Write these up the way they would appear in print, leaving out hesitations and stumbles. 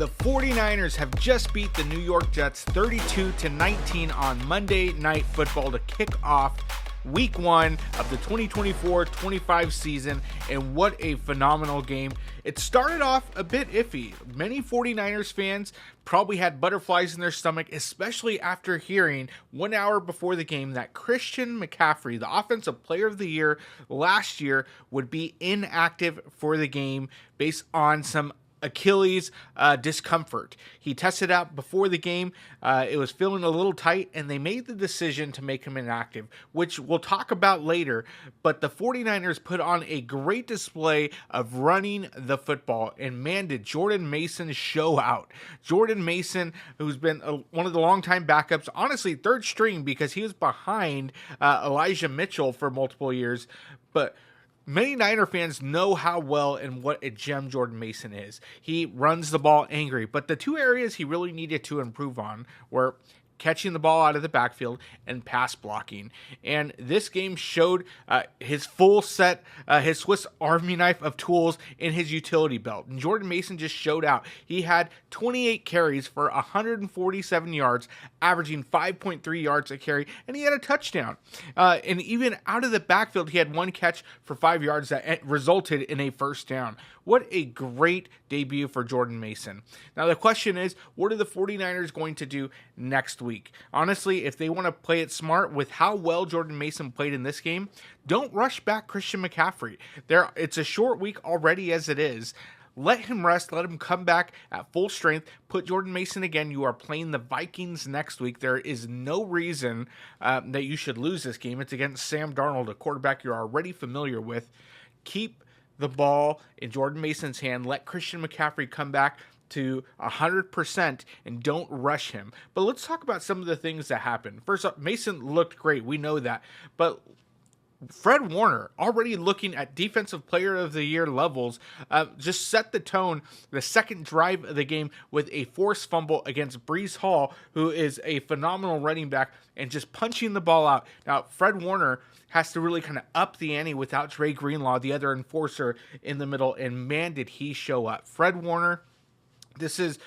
The 49ers have just beat the New York Jets 32-19 on Monday Night Football to kick off Week 1 of the 2024-25 season, and what a phenomenal game. It started off a bit iffy. Many 49ers fans probably had butterflies in their stomach, especially after hearing 1 hour before the game that Christian McCaffrey, the Offensive Player of the Year last year, would be inactive for the game based on some Achilles discomfort. He tested out before the game. It was feeling a little tight, and they made the decision to make him inactive, which we'll talk about later. But the 49ers put on a great display of running the football, and man, did Jordan Mason show out. Jordan Mason, who's been one of the longtime backups, honestly third string because he was behind Elijah Mitchell for multiple years, but many Niner fans know how well and what a gem Jordan Mason is. He runs the ball angry, but the two areas he really needed to improve on were catching the ball out of the backfield and pass blocking. And this game showed his full set, his Swiss Army knife of tools in his utility belt. And Jordan Mason just showed out. He had 28 carries for 147 yards, averaging 5.3 yards a carry, and he had a touchdown. And even out of the backfield, he had one catch for 5 yards that resulted in a first down. What a great debut for Jordan Mason. Now the question is, what are the 49ers going to do next week? Honestly, if they want to play it smart with how well Jordan Mason played in this game, don't rush back Christian McCaffrey. It's a short week already as it is. Let him rest. Let him come back at full strength. Put Jordan Mason again. You are playing the Vikings next week. There is no reason that you should lose this game. It's against Sam Darnold, a quarterback you're already familiar with. Keep the ball in Jordan Mason's hand. Let Christian McCaffrey come back to 100% and don't rush him. But let's talk about some of the things that happened. First up, Mason looked great. We know that. But Fred Warner, already looking at Defensive Player of the Year levels, just set the tone the second drive of the game with a forced fumble against Breece Hall, who is a phenomenal running back, and just punching the ball out. Now, Fred Warner has to really kind of up the ante without Dre Greenlaw, the other enforcer in the middle, and man, did he show up. Fred Warner, this is,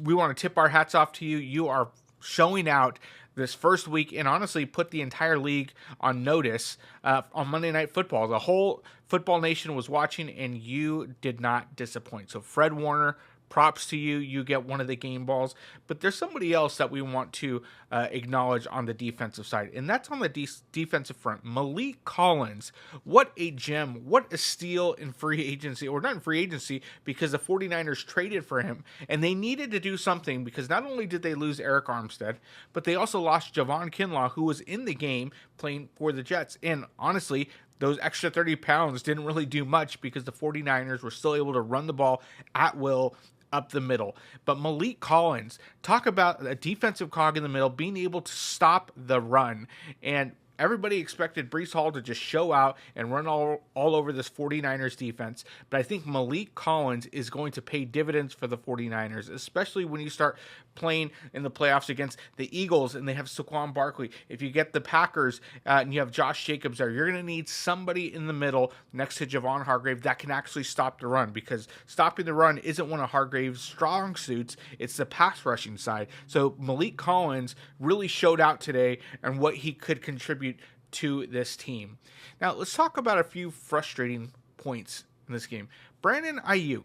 we want to tip our hats off to you. You are showing out this first week, and honestly put the entire league on notice on Monday Night Football. The whole football nation was watching, and you did not disappoint. So Fred Warner, props to you. You get one of the game balls. But there's somebody else that we want to acknowledge on the defensive side, and that's on the defensive front. Malik Collins, what a gem. What a steal in free agency, or not in free agency, because the 49ers traded for him, and they needed to do something because not only did they lose Eric Armstead, but they also lost Javon Kinlaw, who was in the game playing for the Jets. And honestly, those extra 30 pounds didn't really do much because the 49ers were still able to run the ball at will up the middle. But Malik Collins, talk about a defensive cog in the middle, being able to stop the run. And everybody expected Breece Hall to just show out and run all over this 49ers defense. But I think Malik Collins is going to pay dividends for the 49ers, especially when you start playing in the playoffs against the Eagles and they have Saquon Barkley. If you get the Packers and you have Josh Jacobs there, you're going to need somebody in the middle next to Javon Hargrave that can actually stop the run, because stopping the run isn't one of Hargrave's strong suits. It's the pass rushing side. So Malik Collins really showed out today and what he could contribute to this team. Now, let's talk about a few frustrating points in this game. Brandon Aiyuk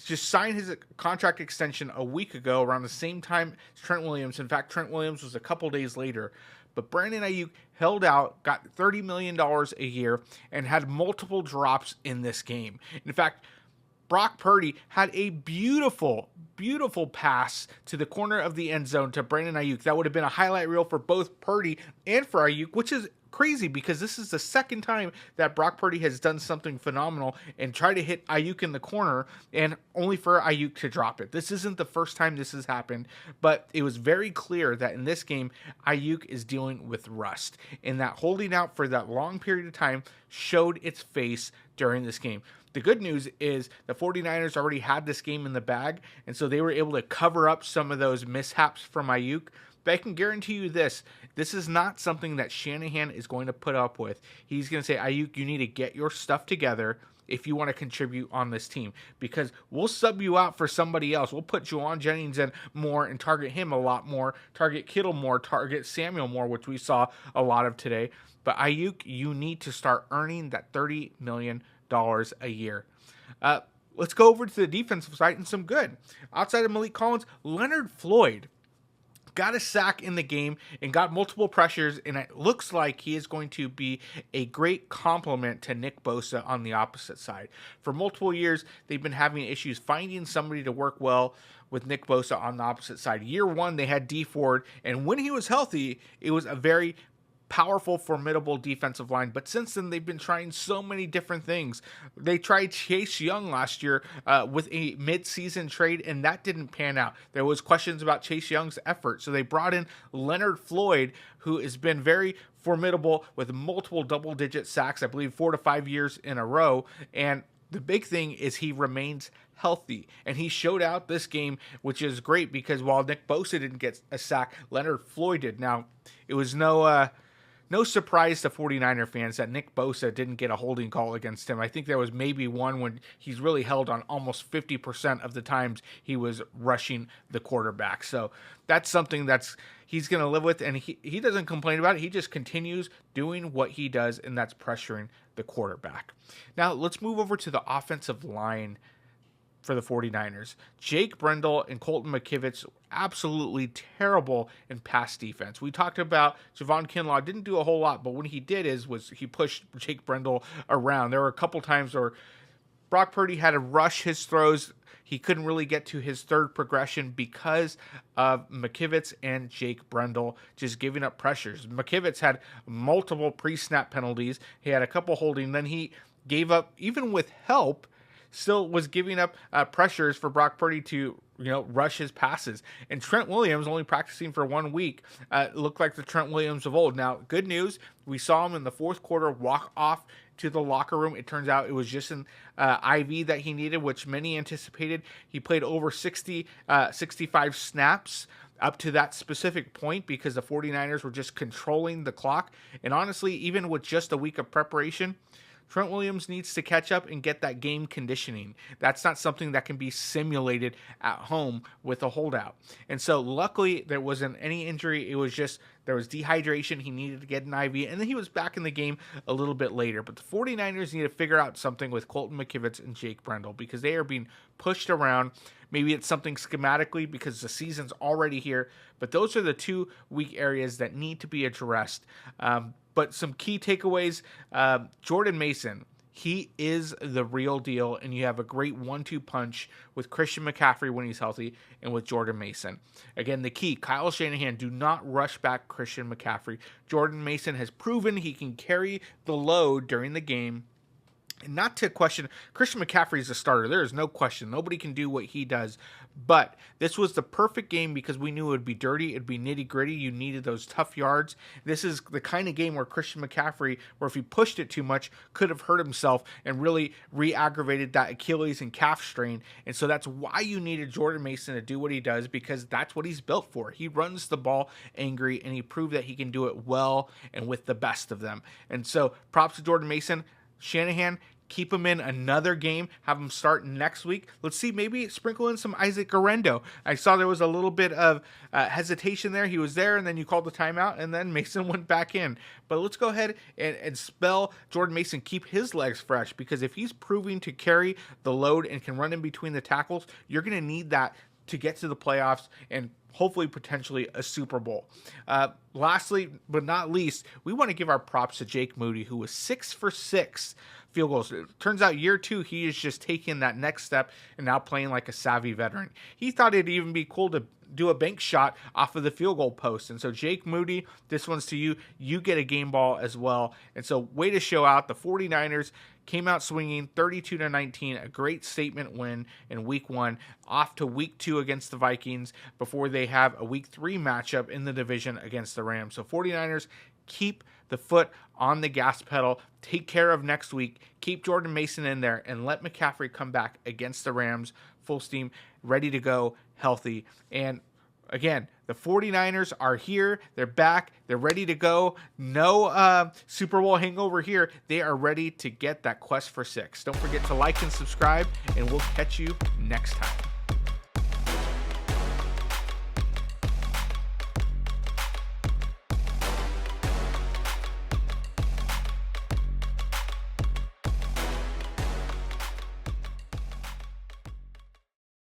just signed his contract extension a week ago, around the same time as Trent Williams. In fact, Trent Williams was a couple days later. But Brandon Aiyuk held out, got $30 million a year, and had multiple drops in this game. In fact, Brock Purdy had a beautiful pass to the corner of the end zone to Brandon Aiyuk. That would have been a highlight reel for both Purdy and for Aiyuk, which is crazy because this is the second time that Brock Purdy has done something phenomenal and tried to hit Aiyuk in the corner, and only for Aiyuk to drop it. This isn't the first time this has happened, but it was very clear that in this game, Aiyuk is dealing with rust, and that holding out for that long period of time showed its face during this game. The good news is the 49ers already had this game in the bag, and so they were able to cover up some of those mishaps from Aiyuk. But I can guarantee you this is not something that Shanahan is going to put up with. He's going to say, Aiyuk, you need to get your stuff together. if you want to contribute on this team, because we'll sub you out for somebody else. We'll put Juwan Jennings in more and target him a lot more, target Kittle more, target Samuel more, which we saw a lot of today. But Aiyuk, you need to start earning that $30 million a year. Let's go over to the defensive side and some good. Outside of Malik Collins, Leonard Floyd got a sack in the game and got multiple pressures, and it looks like he is going to be a great complement to Nick Bosa on the opposite side. For multiple years, they've been having issues finding somebody to work well with Nick Bosa on the opposite side. Year one, they had Dee Ford, and when he was healthy, it was a very powerful, formidable defensive line. But since then, they've been trying so many different things. They tried Chase Young last year with a mid-season trade, and that didn't pan out. There was questions about Chase Young's effort, so they brought in Leonard Floyd, who has been very formidable with multiple double-digit sacks, I believe 4 to 5 years in a row. And the big thing is he remains healthy, and he showed out this game, which is great because while Nick Bosa didn't get a sack, Leonard Floyd did. Now, it was no surprise to 49er fans that Nick Bosa didn't get a holding call against him. I think there was maybe one when he's really held on almost 50% of the times he was rushing the quarterback. So that's something he's going to live with, and he doesn't complain about it. He just continues doing what he does, and that's pressuring the quarterback. Now let's move over to the offensive line for the 49ers. Jake Brendel and Colton McKivitz, absolutely terrible in pass defense. We talked about Javon Kinlaw didn't do a whole lot, but when he did was he pushed Jake Brendel around. There were a couple times where Brock Purdy had to rush his throws. He couldn't really get to his third progression because of McKivitz and Jake Brendel just giving up pressures. McKivitz had multiple pre-snap penalties. He had a couple holding. Then he gave up, even with help, still was giving up pressures for Brock Purdy to rush his passes. And Trent Williams, only practicing for 1 week, looked like the Trent Williams of old. Now, good news, we saw him in the fourth quarter walk off to the locker room. It turns out it was just an IV that he needed, which many anticipated. He played over 65 snaps up to that specific point because the 49ers were just controlling the clock. And honestly, even with just a week of preparation, Trent Williams needs to catch up and get that game conditioning. That's not something that can be simulated at home with a holdout. And so luckily there wasn't any injury. It was just there was dehydration. He needed to get an IV, and then he was back in the game a little bit later. But the 49ers need to figure out something with Colton McKivitz and Jake Brendel because they are being pushed around. Maybe it's something schematically because the season's already here. But those are the 2 weak areas that need to be addressed. But some key takeaways, Jordan Mason, he is the real deal, and you have a great 1-2 punch with Christian McCaffrey when he's healthy and with Jordan Mason. Again, the key, Kyle Shanahan, do not rush back Christian McCaffrey. Jordan Mason has proven he can carry the load during the game. And not to question, Christian McCaffrey is a starter. There is no question. Nobody can do what he does. But this was the perfect game because we knew it would be dirty. It would be nitty-gritty. You needed those tough yards. This is the kind of game where Christian McCaffrey, where if he pushed it too much, could have hurt himself and really re-aggravated that Achilles and calf strain. And so that's why you needed Jordan Mason to do what he does, because that's what he's built for. He runs the ball angry, and he proved that he can do it well and with the best of them. And so props to Jordan Mason. Shanahan, keep him in another game, have him start next week. Let's see, maybe sprinkle in some Isaac Guerrero. I saw there was a little bit of hesitation there. He was there, and then you called the timeout, and then Mason went back in. But let's go ahead and spell Jordan Mason, keep his legs fresh, because if he's proving to carry the load and can run in between the tackles, you're going to need that to get to the playoffs and hopefully potentially a Super Bowl. Lastly, but not least, we want to give our props to Jake Moody, who was 6 for 6 field goals. It turns out year 2, he is just taking that next step and now playing like a savvy veteran. He thought it'd even be cool to do a bank shot off of the field goal post. And so Jake Moody, this one's to you. You get a game ball as well. And so way to show out. The 49ers came out swinging 32-19, a great statement win in week 1, off to week 2 against the Vikings before they have a week 3 matchup in the division against the Rams. So 49ers, keep the foot on the gas pedal, take care of next week, keep Jordan Mason in there, and let McCaffrey come back against the Rams full steam, ready to go, healthy. And again, the 49ers are here. They're back. They're ready to go. No Super Bowl hangover here. They are ready to get that quest for 6. Don't forget to like and subscribe, and we'll catch you next time.